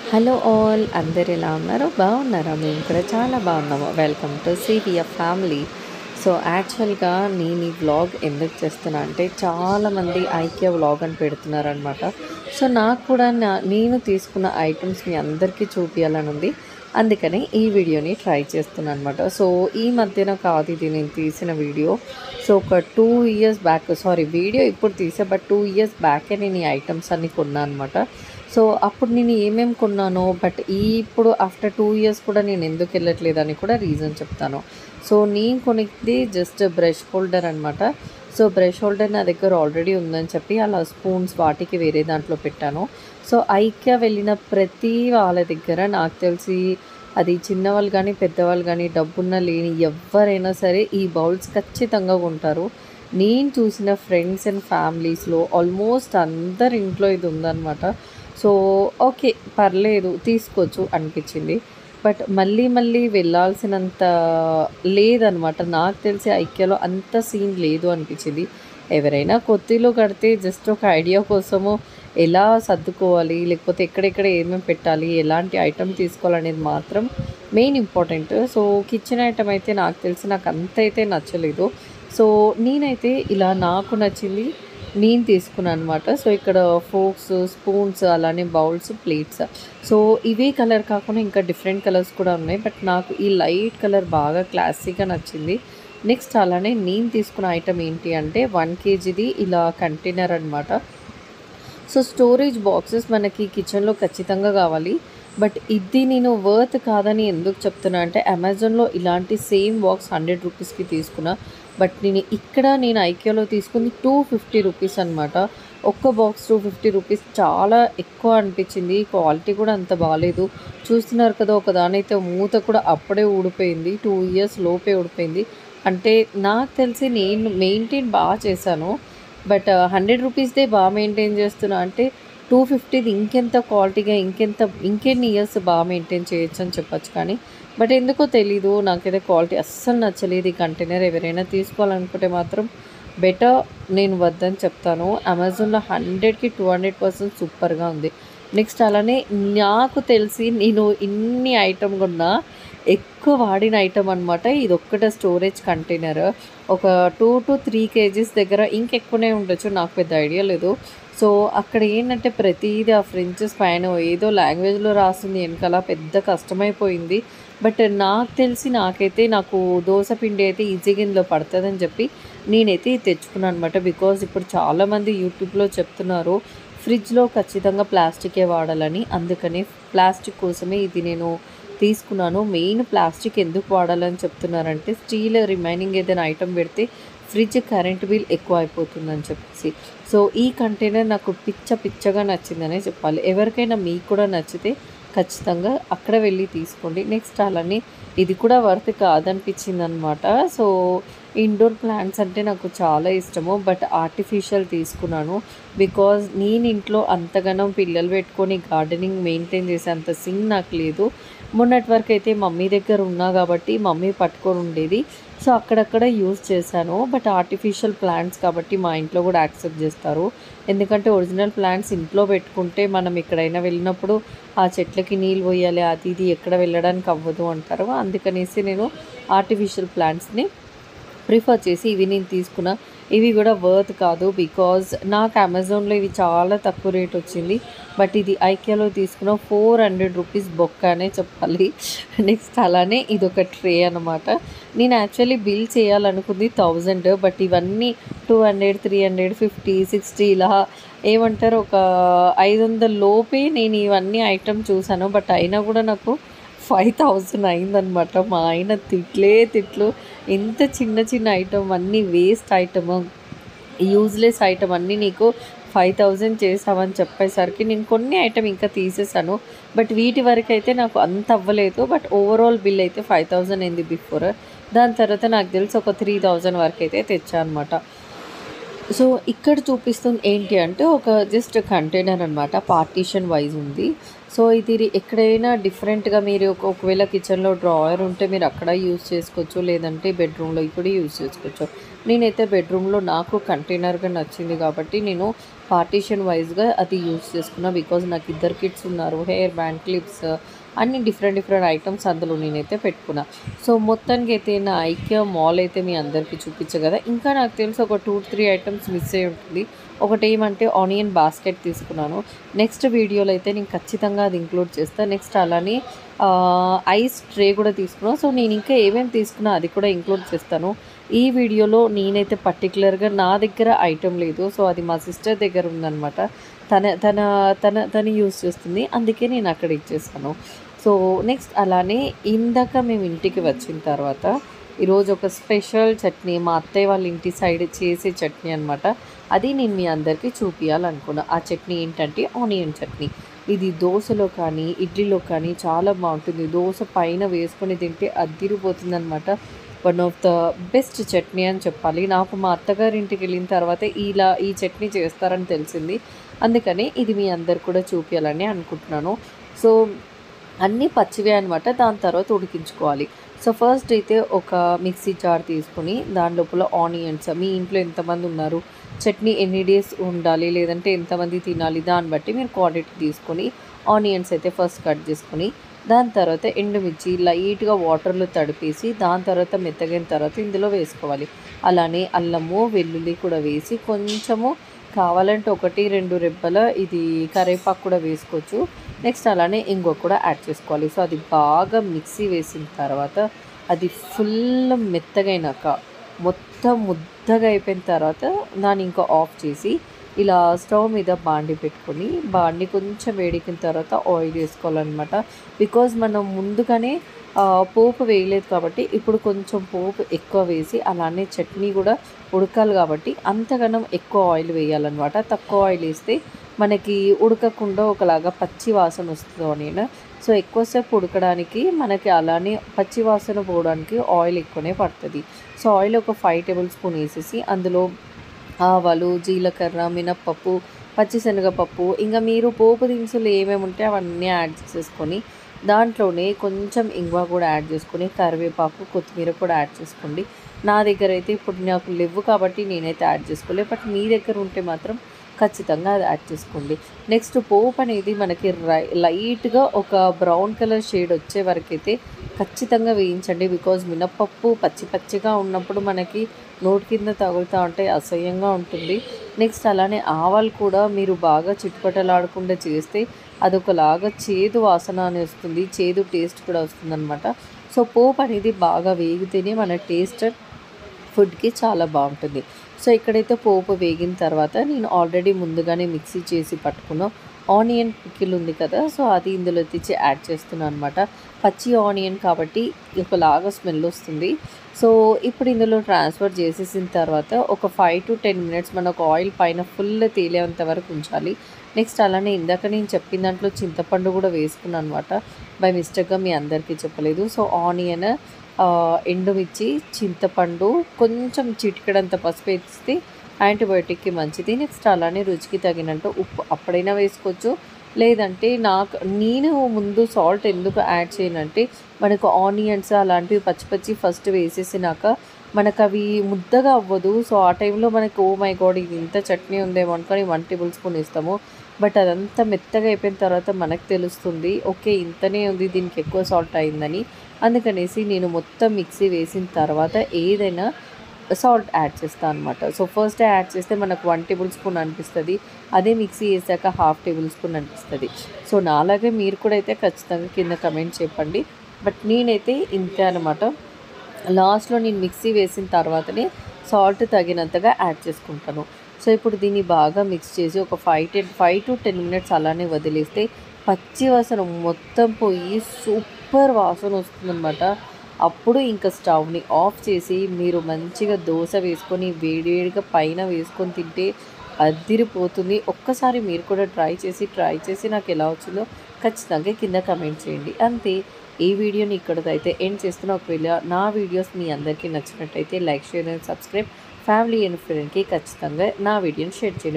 Hello all, అందరు ఎలా ఉన్నారు? బాగున్నారా? మేము కూడా చాలా బాగున్నాము. Welcome to CVF family. So యాక్చువల్గా నేను ఈ వ్లాగ్ ఎందుకు చేస్తున్నా అంటే చాలామంది ఐక్య వ్లాగ్ అని పెడుతున్నారనమాట. సో నాకు కూడా నేను తీసుకున్న ఐటమ్స్ మీ అందరికీ చూపించాలని ఉంది. అందుకని ఈ వీడియోని ట్రై చేస్తున్నాను అనమాట. సో ఈ మధ్యన కాదు ఇది నేను తీసిన వీడియో. సో ఒక 2 ఇయర్స్ బ్యాక్, సారీ వీడియో ఇప్పుడు తీసా, బట్ 2 ఇయర్స్ బ్యాకే నేను ఈ ఐటమ్స్ అన్నీ కొన్నాను అనమాట. సో అప్పుడు నేను ఏమేమి కొన్నానో, బట్ ఇప్పుడు ఆఫ్టర్ 2 ఇయర్స్ కూడా నేను ఎందుకు వెళ్ళట్లేదని కూడా రీజన్ చెప్తాను. సో నేను కొనిది జస్ట్ బ్రష్ హోల్డర్ అనమాట. సో బ్రష్ హోల్డర్ నా దగ్గర ఆల్రెడీ ఉందని చెప్పి అలా స్పూన్స్ వాటికి వేరే దాంట్లో పెట్టాను. సో ఐక్య వెళ్ళిన ప్రతి వాళ్ళ దగ్గర నాకు తెలిసి అది చిన్నవాళ్ళు కానీ పెద్దవాళ్ళు కానీ డబ్బున్న లేని ఎవరైనా సరే ఈ బౌల్స్ ఖచ్చితంగా కొంటారు. నేను చూసిన ఫ్రెండ్స్ అండ్ ఫ్యామిలీస్లో ఆల్మోస్ట్ అందరి ఇంట్లో ఇది ఉందన్నమాట. సో ఓకే, పర్లేదు తీసుకోవచ్చు అనిపించింది. బట్ మళ్ళీ మళ్ళీ వెళ్ళాల్సినంత లేదనమాట. నాకు తెలిసి ఐక్యలో అంత సీన్ లేదు అనిపించింది. ఎవరైనా కొత్తిలో కడితే జస్ట్ ఒక ఐడియా కోసము ఎలా సర్దుకోవాలి, లేకపోతే ఎక్కడెక్కడ ఏమేమి పెట్టాలి, ఎలాంటి ఐటమ్ తీసుకోవాలనేది మాత్రం main important. So kitchen item అయితే నాకు తెలిసి నాకు అంత అయితే నచ్చలేదు. సో నేనైతే ఇలా నాకు నచ్చింది నేను తీసుకున్నాను అనమాట. సో ఇక్కడ ఫోక్స్, స్పూన్స్, అలానే బౌల్స్, ప్లేట్స్. సో ఇవే కలర్ కాకుండా ఇంకా డిఫరెంట్ కలర్స్ కూడా ఉన్నాయి, బట్ నాకు ఈ లైట్ కలర్ బాగా క్లాసీగా నచ్చింది. నెక్స్ట్ అలానే నేను తీసుకున్న ఐటమ్ ఏంటి అంటే 1 kgది ఇలా కంటైనర్ అనమాట. సో స్టోరేజ్ బాక్సెస్ మనకి కిచెన్లో ఖచ్చితంగా కావాలి. బట్ ఇది నేను వర్త్ కాదని ఎందుకు చెప్తున్నా అంటే అమెజాన్లో ఇలాంటి సేమ్ బాక్స్ 100 రూపీస్కి తీసుకున్నా. బట్ నేను ఐక్యాలో తీసుకుంది 250 రూపీస్ అనమాట. ఒక్క బాక్స్ 250 రూపీస్ చాలా ఎక్కువ అనిపించింది. క్వాలిటీ కూడా అంత బాగాలేదు. చూస్తున్నారు కదా, ఒకదానైతే మూత కూడా అప్పుడే ఊడిపోయింది. 2 ఇయర్స్ లోపే ఊడిపోయింది. అంటే నాకు తెలిసి నేను మెయింటైన్ బాగా చేశాను, బట్ 100 రూపీస్దే బాగా మెయింటైన్ చేస్తున్నా అంటే 250ది ఇంకెంత క్వాలిటీగా ఇంకెన్ని ఇయర్స్ బాగా మెయింటైన్ చేయొచ్చు అని చెప్పొచ్చు. కానీ బట్ ఎందుకో తెలీదు, నాకైతే క్వాలిటీ అస్సలు నచ్చలేదు ఈ కంటైనర్. ఎవరైనా తీసుకోవాలనుకుంటే మాత్రం బెటర్ నేను వద్దని చెప్తాను. అమెజాన్లో 100కి 200% సూపర్గా ఉంది. నెక్స్ట్ అలానే నాకు తెలిసి నేను ఇన్ని ఐటమ్ కొన్నా ఎక్కువ వాడిన ఐటమ్ అనమాట ఇది ఒక్కటే స్టోరేజ్ కంటైనర్. ఒక 2 to 3 kgs దగ్గర ఇంకెక్కువనే ఉండొచ్చు, నాకు పెద్ద ఐడియా లేదు. సో అక్కడ ఏంటంటే ప్రతిదీ ఆ ఫ్రెంచెస్ పైన ఏదో లాంగ్వేజ్లో రాసింది, వెనకాల పెద్ద కష్టమైపోయింది. బట్ నాకు తెలిసి నాకు దోశ పిండి అయితే ఈజీగా ఇందులో పడుతుందని చెప్పి నేనైతే ఇది తెచ్చుకున్నాను అనమాట. బికాజ్ ఇప్పుడు చాలామంది యూట్యూబ్లో చెప్తున్నారు ఫ్రిడ్జ్లో ఖచ్చితంగా ప్లాస్టికే వాడాలని. అందుకని ప్లాస్టిక్ కోసమే ఇది నేను తీసుకున్నాను. మెయిన్ ప్లాస్టిక్ ఎందుకు వాడాలని చెప్తున్నారంటే స్టీల్ రిమైనింగ్ ఏదైనా ఐటమ్ పెడితే ఫ్రిడ్జ్ కరెంట్ బిల్ ఎక్కువ అయిపోతుందని చెప్పేసి. సో ఈ కంటైనర్ నాకు పిచ్చగా నచ్చిందనే చెప్పాలి. ఎవరికైనా మీకు కూడా నచ్చితే ఖచ్చితంగా అక్కడ వెళ్ళి తీసుకోండి. నెక్స్ట్ అలానే ఇది కూడా వర్త్ కాదనిపించింది అనమాట. సో ఇండోర్ ప్లాంట్స్ అంటే నాకు చాలా ఇష్టము, బట్ ఆర్టిఫిషియల్ తీసుకున్నాను. బికాజ్ నేను ఇంట్లో అంతగానం పిల్లలు పెట్టుకొని గార్డెనింగ్ మెయింటైన్ చేసే అంత సింగ్ నాకు లేదు. మొన్నటి వరకు అయితే మమ్మీ దగ్గర ఉన్నా కాబట్టి మమ్మీ పట్టుకొని ఉండేది. సో అక్కడక్కడ యూజ్ చేశాను. బట్ ఆర్టిఫిషియల్ ప్లాంట్స్ కాబట్టి మా ఇంట్లో కూడా యాక్సెప్ట్ చేస్తారు. ఎందుకంటే ఒరిజినల్ ప్లాంట్స్ ఇంట్లో పెట్టుకుంటే మనం ఎక్కడైనా వెళ్ళినప్పుడు ఆ చెట్లకి నీళ్ళు పోయాలి, అది ఇది ఎక్కడ వెళ్ళడానికి అవ్వదు అంటారు. అందుకనేసి నేను ఆర్టిఫిషియల్ ప్లాంట్స్ని ప్రిఫర్ చేసి ఇవి నేను తీసుకున్నా. ఇవి కూడా వర్త్ కాదు, బికాజ్ నాకు అమెజాన్లో ఇవి చాలా తక్కువ రేట్ వచ్చింది. బట్ ఇది ఐక్యాలో తీసుకున్న 400 రూపీస్ బొక్క అనే చెప్పాలి. నెక్స్ట్ అలానే ఇది ఒక ట్రే అనమాట. నేను యాక్చువల్లీ బిల్ చేయాలనుకుంది 1000, బట్ ఇవన్నీ 200, 300, 50, 60 ఇలా ఏమంటారు ఒక 500 లోపే నేను ఇవన్నీ ఐటమ్ చూసాను. బట్ అయినా కూడా నాకు 5000 అయిందనమాట. మా ఆయన తిట్లు, ఎంత చిన్న ఐటమ్ అన్నీ వేస్ట్ ఐటమ్, యూజ్లెస్ ఐటమ్ అన్నీ నీకు 5000 చేసామని చెప్పేసరికి నేను కొన్ని ఐటమ్ ఇంకా తీసేసాను. బట్ వీటి వరకు అయితే నాకు అంత అవ్వలేదు. బట్ ఓవరాల్ బిల్ అయితే 5000 అయింది బిఫోర్. దాని తర్వాత నాకు తెలిసి ఒక 3000 వరకు అయితే తెచ్చా అనమాట. సో ఇక్కడ చూపిస్తుంది ఏంటి అంటే ఒక జస్ట్ కంటైనర్ అనమాట, పార్టీషన్ వైజ్ ఉంది. సో ఇది ఎక్కడైనా డిఫరెంట్గా మీరు ఒకవేళ కిచెన్లో డ్రాయర్ ఉంటే మీరు అక్కడ యూజ్ చేసుకోవచ్చు, లేదంటే బెడ్రూమ్లో కూడా యూజ్ చేసుకోవచ్చు. నేనైతే బెడ్రూమ్లో నాకు కంటైనర్గా నచ్చింది కాబట్టి నేను పార్టీషన్ వైజ్గా అది యూస్ చేసుకున్నా. బికాజ్ నాకు ఇద్దరు కిడ్స్ ఉన్నారు. హెయిర్ బ్యాండ్, క్లిప్స్ అన్ని డిఫరెంట్ డిఫరెంట్ ఐటమ్స్ అందులో నేనైతే పెట్టుకున్నా. సో మొత్తానికి అయితే నా ఐక్యా మాల్ అయితే మీ అందరికీ చూపించా కదా. ఇంకా నాకు తెలిసి ఒక 2-3 ఐటమ్స్ మిస్ అయ్యి ఉంటుంది. ఒకటి ఏమంటే ఆనియన్ బాస్కెట్ తీసుకున్నాను. నెక్స్ట్ వీడియోలో అయితే నేను ఖచ్చితంగా అది ఇంక్లూడ్ చేస్తాను. నెక్స్ట్ అలానే ఐస్ ట్రే కూడా తీసుకున్నాను. సో నేను ఇంకా ఏమేమి తీసుకున్నా అది కూడా ఇంక్లూడ్ చేస్తాను. ఈ వీడియోలో నేనైతే పర్టికులర్గా నా దగ్గర ఐటమ్ లేదు. సో అది మా సిస్టర్ దగ్గర ఉందన్నమాట. తన తన తన తను యూస్ చేస్తుంది, అందుకే నేను అక్కడ ఇచ్చేసాను. సో నెక్స్ట్ అలానే ఇందాక మేము ఇంటికి వచ్చిన తర్వాత ఈరోజు ఒక స్పెషల్ చట్నీ మా అత్తయ్య వాళ్ళ ఇంటి సైడ్ చేసే చట్నీ అనమాట. అది నేను మీ అందరికీ చూపించాలనుకున్నా. ఆ చట్నీ ఏంటంటే ఆనియన్ చట్నీ. ఇది దోశలో కానీ ఇడ్లీలో కానీ చాలా బాగుంటుంది. దోశ పైన వేసుకొని తింటే అద్దిరిపోతుంది అనమాట. One of the best chutney అని చెప్పాలి. నాకు మా అత్తగారి ఇంటికి వెళ్ళిన తర్వాత ఈ చట్నీ చేస్తారని తెలిసింది. అందుకని ఇది మీ అందరు కూడా చూపించాలని అనుకుంటున్నాను. సో అన్నీ పచ్చివే అనమాట. దాని తర్వాత ఉడికించుకోవాలి. సో ఫస్ట్ అయితే ఒక మిక్సీ జార్ తీసుకొని దాని లోపల ఆనియన్స్, మీ ఇంట్లో ఎంతమంది ఉన్నారు, చట్నీ ఎన్ని డేస్ ఉండాలి, లేదంటే ఎంతమంది తినాలి, దాన్ని బట్టి మీరు క్వాంటిటీ తీసుకొని ఆనియన్స్ అయితే ఫస్ట్ కట్ చేసుకొని దాని తర్వాత ఎండుమిర్చి లైట్గా వాటర్లో తడిపేసి దాని తర్వాత మెత్తగైన తర్వాత ఇందులో వేసుకోవాలి. అలానే అల్లము వెల్లుల్లి కూడా వేసి కొంచెము కావాలంటే 1-2 రెబ్బల ఇది కరివేపాకు కూడా వేసుకోవచ్చు. నెక్స్ట్ అలానే ఇంగో కూడా యాడ్ చేసుకోవాలి. సో అది బాగా మిక్సీ వేసిన తర్వాత అది ఫుల్ మెత్తగైనాక మొత్తం ముద్దగా అయిపోయిన తర్వాత దాన్ని ఇంకా ఆఫ్ చేసి ఇలా స్టవ్ మీద బాండి పెట్టుకొని బాండి కొంచెం వేడెక్కిన తర్వాత ఆయిల్ వేసుకోవాలన్నమాట. బికాజ్ మనం ముందుగానే పోపు వేయలేదు కాబట్టి ఇప్పుడు కొంచెం పోపు ఎక్కువ వేసి అలానే చట్నీ కూడా ఉడకాలి కాబట్టి అంతగానం ఎక్కువ ఆయిల్ వేయాలన్నమాట. తక్కువ ఆయిల్ వేస్తే మనకి ఉడకకుండా ఒకలాగా పచ్చి వాసన వస్తుంది ఆనియన్. సో ఎక్కువసేపు ఉడకడానికి మనకి అలానే పచ్చి వాసన పోవడానికి ఆయిల్ ఎక్కువనే పడుతుంది. సో ఆయిల్ ఒక 5 టేబుల్ స్పూన్ వేసేసి అందులో ఆవాలు, జీలకర్ర, మినప్పప్పు, పచ్చిశనగపప్పు, ఇంకా మీరు పోపు దినుసులు ఏమేమి ఉంటే అవన్నీ యాడ్ చేసేసుకొని దాంట్లోనే కొంచెం ఇంగువ కూడా యాడ్ చేసుకొని కరివేపాకు, కొత్తిమీర కూడా యాడ్ చేసుకోండి. నా దగ్గర అయితే ఇప్పుడు నాకు లేవు కాబట్టి నేనైతే యాడ్ చేసుకోలేదు. బట్ మీ దగ్గర ఉంటే మాత్రం ఖచ్చితంగా అది యాడ్ చేసుకోండి. నెక్స్ట్ పోపు అనేది మనకి లైట్గా ఒక బ్రౌన్ కలర్ షేడ్ వచ్చే వరకు అయితే ఖచ్చితంగా వేయించండి. బికాజ్ మినప్పప్పు పచ్చి పచ్చిగా ఉన్నప్పుడు మనకి నోటి కింద తగులుతూ ఉంటే అసహ్యంగా ఉంటుంది. నెక్స్ట్ అలానే ఆవాలు కూడా మీరు బాగా చిట్పటలాడకుండా చేస్తే అదొకలాగా చేదు వాసన అని వస్తుంది, చేదు టేస్ట్ కూడా వస్తుందన్నమాట. సో పోపు అనేది బాగా వేగితేనే మన టేస్ట్ ఫుడ్కి చాలా బాగుంటుంది. సో ఇక్కడైతే పోపు వేగిన తర్వాత నేను ఆల్రెడీ ముందుగానే మిక్సీ చేసి పట్టుకున్న ఆనియన్ పికిల్ ఉంది కదా, సో అది ఇందులో తెచ్చి యాడ్ చేస్తున్నాను అనమాట. పచ్చి ఆనియన్ కాబట్టి ఒకలాగా స్మెల్ వస్తుంది. సో ఇప్పుడు ఇందులో ట్రాన్స్ఫర్ చేసేసిన తర్వాత ఒక 5-10 మినిట్స్ మనకు ఆయిల్ పైన ఫుల్ తేలేంత వరకు ఉంచాలి. నెక్స్ట్ అలానే ఇందాక నేను చెప్పిన దాంట్లో చింతపండు కూడా వేసుకున్నాను అనమాట. బై మిస్టేక్గా మీ అందరికీ చెప్పలేదు. సో ఆనియన్, ఎండుమిర్చి, చింతపండు, కొంచెం చిటికెడంత పసుపు వేస్తే యాంటీబయోటిక్కి మంచిది. నెక్స్ట్ అలానే రుచికి తగినట్టు ఉప్పు అప్పుడైనా వేసుకోవచ్చు. లేదంటే నేను ముందు సాల్ట్ ఎందుకు యాడ్ చేయనంటే మనకు ఆనియన్స్ అలాంటివి పచ్చి పచ్చి ఫస్ట్ వేసేసినాక మనకు అవి ముద్దగా అవ్వదు. సో ఆ టైంలో మనకు ఓ మై గాడ్ ఇది ఇంత చట్నీ ఉందేమో అనుకొని 1 టేబుల్ స్పూన్ ఇస్తాము. బట్ అదంతా మెత్తగా అయిపోయిన తర్వాత మనకు తెలుస్తుంది ఓకే ఇంతనే ఉంది, దీనికి ఎక్కువ సాల్ట్ అయిందని. అందుకనేసి నేను మొత్తం మిక్సీ వేసిన తర్వాత ఏదైనా సాల్ట్ యాడ్ చేస్తాను అనమాట. సో ఫస్ట్ యాడ్ చేస్తే మనకు 1 టేబుల్ స్పూన్ అనిపిస్తుంది. అదే మిక్సీ వేసాక 1/2 టేబుల్ స్పూన్ అనిపిస్తుంది. సో నాలాగే మీరు కూడా అయితే ఖచ్చితంగా కింద కమెంట్ చెప్పండి. బట్ నేనైతే ఇంతే అనమాట. లాస్ట్లో నేను మిక్సీ వేసిన తర్వాతనే సాల్ట్ తగినంతగా యాడ్ చేసుకుంటాను. సో ఇప్పుడు దీన్ని బాగా మిక్స్ చేసి ఒక 5-10 మినిట్స్ అలానే వదిలేస్తే పచ్చి వాసన మొత్తం పోయి సూపర్ వాసన వస్తుందన్నమాట. అప్పుడు ఇంకా స్టవ్ని ఆఫ్ చేసి మీరు మంచిగా దోశ వేసుకొని వేడివేడిగా పైన వేసుకొని తింటే అద్దిరిపోతుంది. ఒక్కసారి మీరు కూడా ట్రై చేసి నాకు ఎలా వచ్చిందో ఖచ్చితంగా కింద కమెంట్ చేయండి. అంతే, ఈ వీడియోని ఇక్కడితో అయితే ఎండ్ చేస్తున్నా. ఒకవేళ నా వీడియోస్ మీ అందరికీ నచ్చినట్టయితే like, share and subscribe. Family and ఫ్రెండ్కి ఖచ్చితంగా నా వీడియోని షేర్ చేయండి.